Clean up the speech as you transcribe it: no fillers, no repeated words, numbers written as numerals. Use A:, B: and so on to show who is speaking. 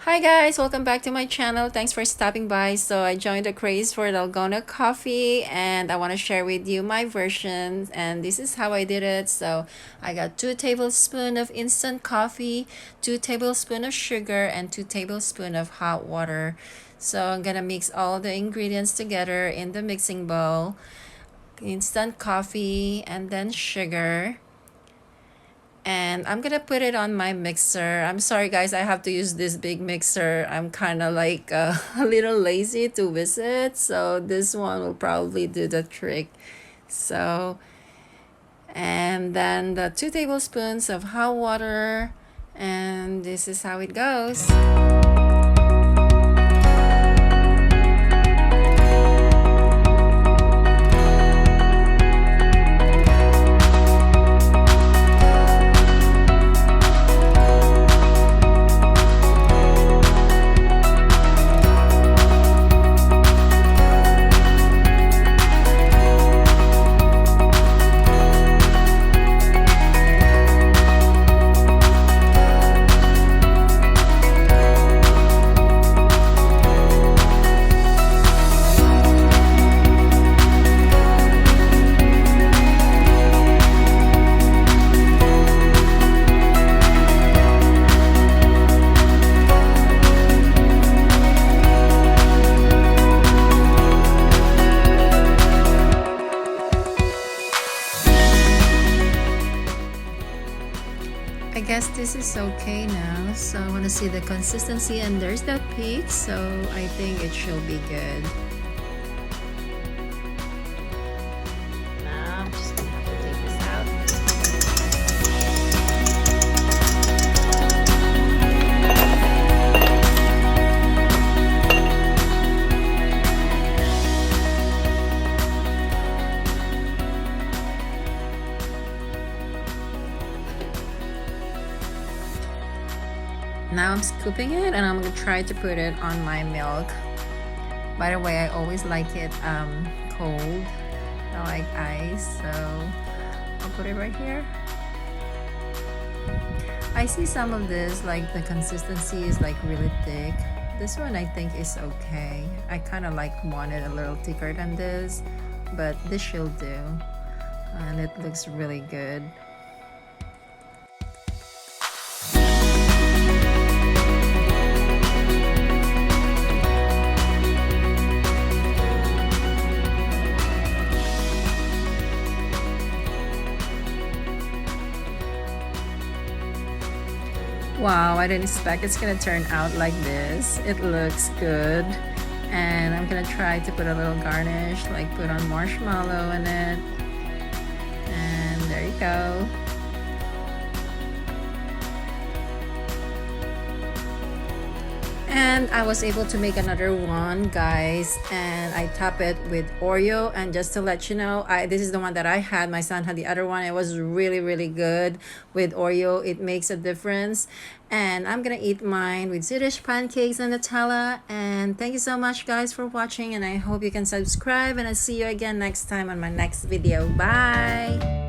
A: Hi guys, welcome back to my channel. Thanks for stopping by. So I joined the craze for dalgona coffee and I want to share with you my version, and this is how I did it. So I got 2 tablespoons of instant coffee, 2 tablespoons of sugar, and 2 tablespoons of hot water. So I'm gonna mix all the ingredients together in the mixing bowl. Instant coffee and then sugar, and I'm gonna put it on my mixer. I'm sorry guys, I have to use this big mixer. I'm kind of like a little lazy to visit, so this one will probably do the trick. So, and then the 2 tablespoons of hot water, and this is how it goes. I guess this is okay now. So I want to see the consistency, and there's that peak, so I think it should be good. Now I'm just gonna have to take this out. Now I'm scooping it and I'm gonna try to put it on my milk. By the way, I always like it cold. I like ice, so I'll put it right here. I see some of this, like the consistency is like really thick. This one I think is okay. I kind of like wanted a little thicker than this, but this should do. And it looks really good. Wow, I didn't expect it's gonna turn out like this. It looks good. And I'm gonna try to put a little garnish, like put on marshmallow in it. And there you go. And I was able to make another one, guys, and I top it with Oreo. And just to let you know, this is the one that I had. My son had the other one. It was really good with Oreo. It makes a difference. And I'm gonna eat mine with Swedish pancakes and Nutella. And thank you so much guys for watching, and I hope you can subscribe, and I'll see you again next time on my next video. Bye.